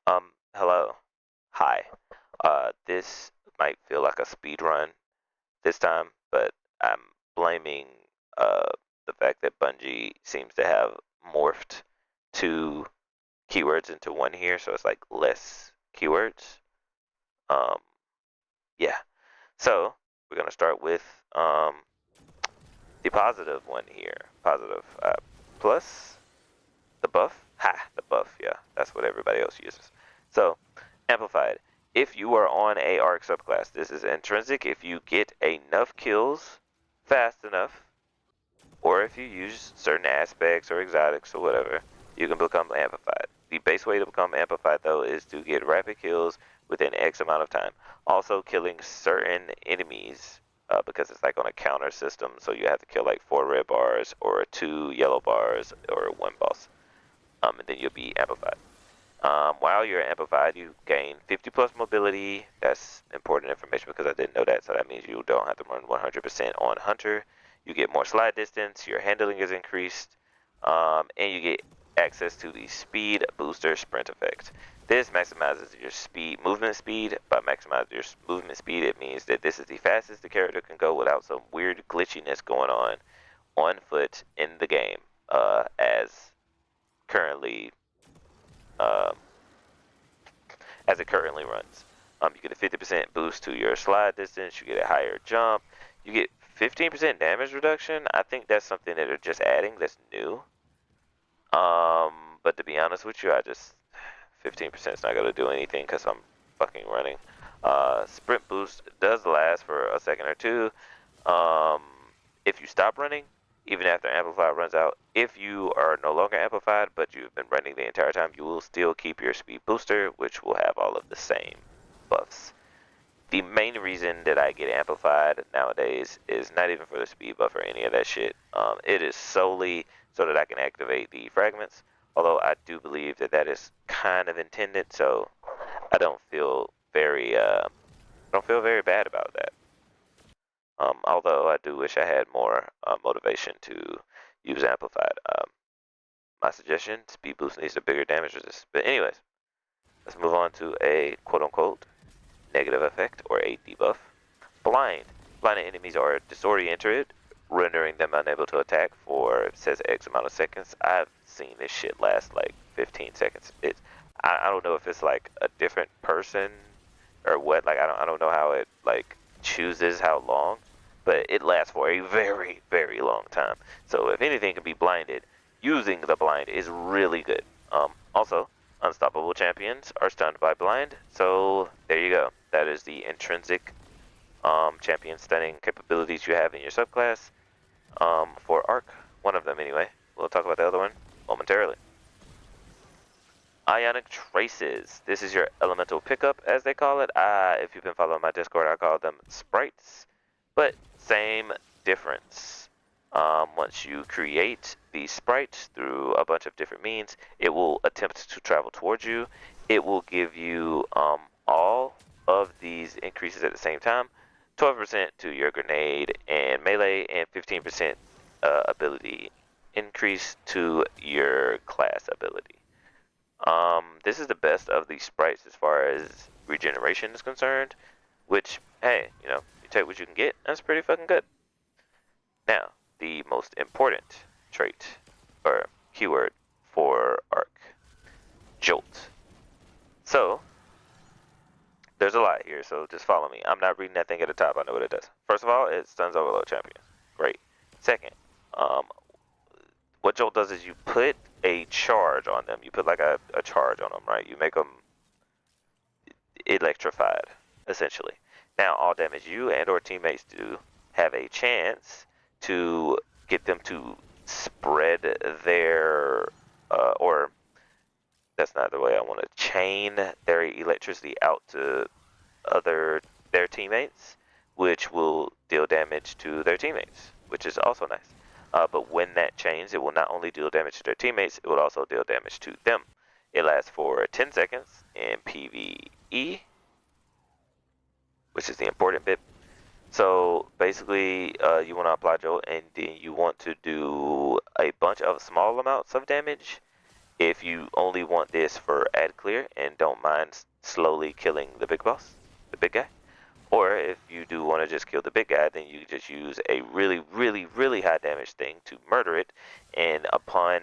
Hello. Hi. This might feel like a speed run this time, but I'm blaming uh the fact that Bungie seems to have morphed two keywords into one here, so it's like less keywords. Um, yeah. So we're gonna start with the positive one here. Positive plus the buff. Ha, the buff. Yeah, that's what everybody else uses. So amplified. If you are on a arc subclass, this is intrinsic. If you get enough kills fast enough, or if you use certain aspects or exotics or whatever, you can become amplified. The base way to become amplified though is to get rapid kills within X amount of time. Also killing certain enemies because it's like on a counter system, so you have to kill like 4 red bars or 2 yellow bars or 1 boss, and then you'll be amplified. While you're amplified, you gain 50 plus mobility. That's important information because I didn't know that, so that means you don't have to run 100% on Hunter. You get more slide distance, your handling is increased, and you get access to the speed booster sprint effect. This maximizes your movement speed. By maximizing your movement speed, it means that this is the fastest the character can go without some weird glitchiness going on foot in the game, as currently um, as it currently runs. You get a 50% boost to your slide distance, you get a higher jump, you get 15% damage reduction. I think that's something that they're just adding that's new. But to be honest with you, 15% is not going to do anything because I'm fucking running. Sprint boost does last for a second or two. Um, if you stop running, even after amplified runs out, if you are no longer amplified but you've been running the entire time, you will still keep your speed booster, which will have all of the same buffs. The main reason that I get amplified nowadays is not even for the speed buff or any of that shit. It is solely so that I can activate the fragments. Although I do believe that that is kind of intended, so I don't feel very bad about that. Although I do wish I had more motivation to use amplified. My suggestion: speed boost needs a bigger damage resist. But anyways, let's move on to a quote unquote negative effect or a debuff. Blind. Blinded enemies are disoriented, rendering them unable to attack for, it says, X amount of seconds. I've seen this shit last like 15 seconds. I don't know if it's like a different person or what. Like I don't know how it like chooses how long, but it lasts for a very very long time. So if anything can be blinded, using the blind is really good. Also, unstoppable champions are stunned by blind. So there you go. That is the intrinsic champion stunning capabilities you have in your subclass for Arc. One of them, anyway. We'll talk about the other one momentarily. Ionic Traces. This is your elemental pickup, as they call it. If you've been following my Discord, I call them sprites, but same difference. Once you create the sprite through a bunch of different means, it will attempt to travel towards you. It will give you all of these increases at the same time. 12% to your grenade and melee, and 15% ability increase to your class ability. This is the best of the sprites as far as regeneration is concerned, which, hey, you take what you can get, that's pretty fucking good. Now, the most important trait, or keyword for Arc, Jolt. So, there's a lot here, so just follow me. I'm not reading that thing at the top, I know what it does. First of all, it stuns overload champions. Great. Second, um, what Jolt does is you put a charge on them. You put like a charge on them, right? You make them electrified, essentially. Now, all damage you and or teammates do have a chance to get them to spread their, or that's not the way I want to, chain their electricity out to their teammates, which will deal damage to their teammates, which is also nice. But when that chains, it will not only deal damage to their teammates, it will also deal damage to them. It lasts for 10 seconds in PvE, which is the important bit. So basically, you want to apply Jolt, and then you want to do a bunch of small amounts of damage If you only want this for ad clear and don't mind slowly killing the big boss, the big guy, or if you do want to just kill the big guy, then you just use a really, really, really high damage thing to murder it, and upon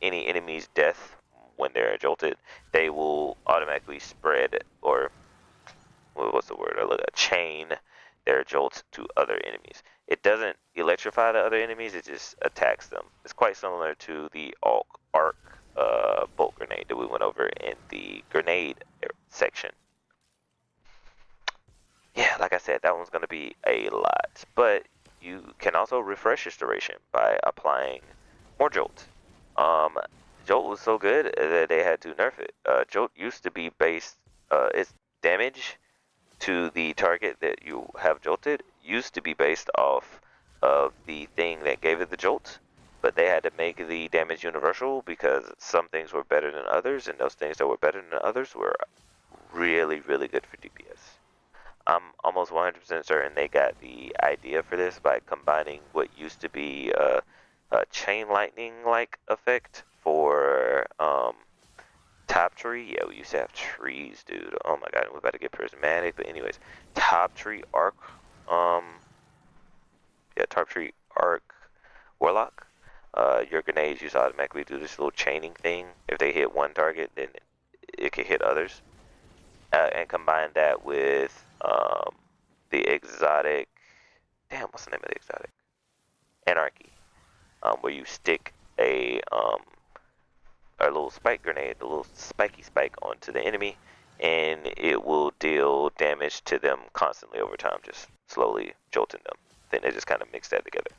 any enemy's death when they're jolted, they will automatically spread, or what's the word? Chain their jolts to other enemies. It doesn't electrify the other enemies, it just attacks them. It's quite similar to the arc bolt grenade that we went over in the grenade section. Yeah, like I said, that one's going to be a lot. But you can also refresh its duration by applying more Jolt. Jolt was so good that they had to nerf it. Jolt used to be based, its damage to the target that you have jolted used to be based off of the thing that gave it the jolt, but they had to make the damage universal because some things were better than others, and those things that were better than others were really, really good for DPS. I'm almost 100% certain they got the idea for this by combining what used to be a chain lightning like effect for top tree. Yeah, we used to have trees, dude. Oh my god, we're about to get prismatic. But anyways, top tree arc. Um, yeah, top tree arc warlock. Your grenades used to automatically do this little chaining thing. If they hit one target, then it can hit others. And combine that with the exotic. Damn, what's the name of the exotic? Anarchy. Where you stick a little spike grenade, a little spiky spike onto the enemy, and it will deal damage to them constantly over time, just slowly jolting them. Then they just kind of mix that together.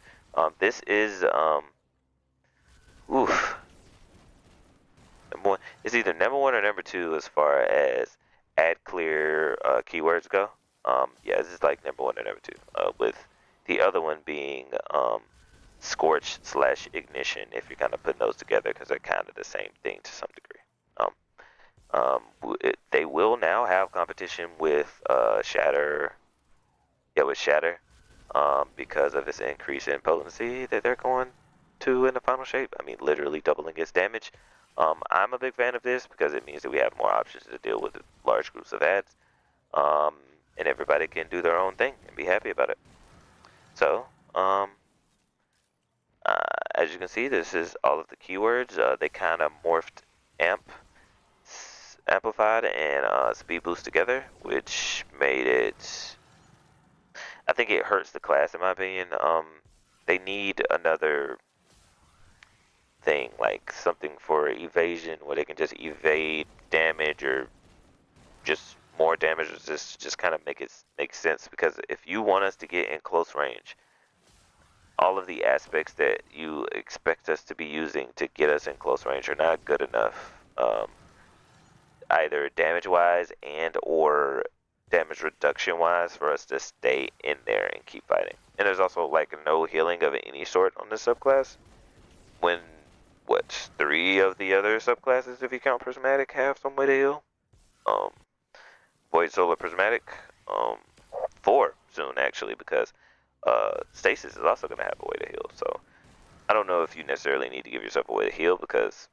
This is oof. Number one, it's either number one or number two as far as ad clear keywords go. Yeah, this is like number one or number two. With the other one being scorch slash ignition, if you're kind of putting those together, because they're kind of the same thing to some degree. They will now have competition with shatter. Yeah, with shatter, because of its increase in potency that they're going to in the final shape. I mean, literally doubling its damage. I'm a big fan of this because it means that we have more options to deal with large groups of ads, and everybody can do their own thing and be happy about it. So, as you can see, this is all of the keywords. They kind of morphed amplified, and speed boost together, which made it. I think it hurts the class in my opinion. They need another thing, like something for evasion, where they can just evade damage or just more damage, or just kind of make sense. Because if you want us to get in close range, all of the aspects that you expect us to be using to get us in close range are not good enough, either damage wise and or damage reduction wise, for us to stay in there and keep fighting. And there's also like no healing of any sort on this subclass, when what, 3 of the other subclasses, if you count prismatic, have some way to heal. Void Solar Prismatic, 4 soon actually, because Stasis is also going to have a way to heal. So I don't know if you necessarily need to give yourself a way to heal, because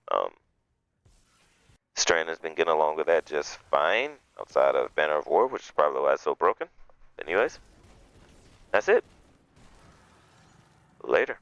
Strand has been getting along with that just fine outside of Banner of War, which is probably why it's so broken. Anyways, that's it. Later.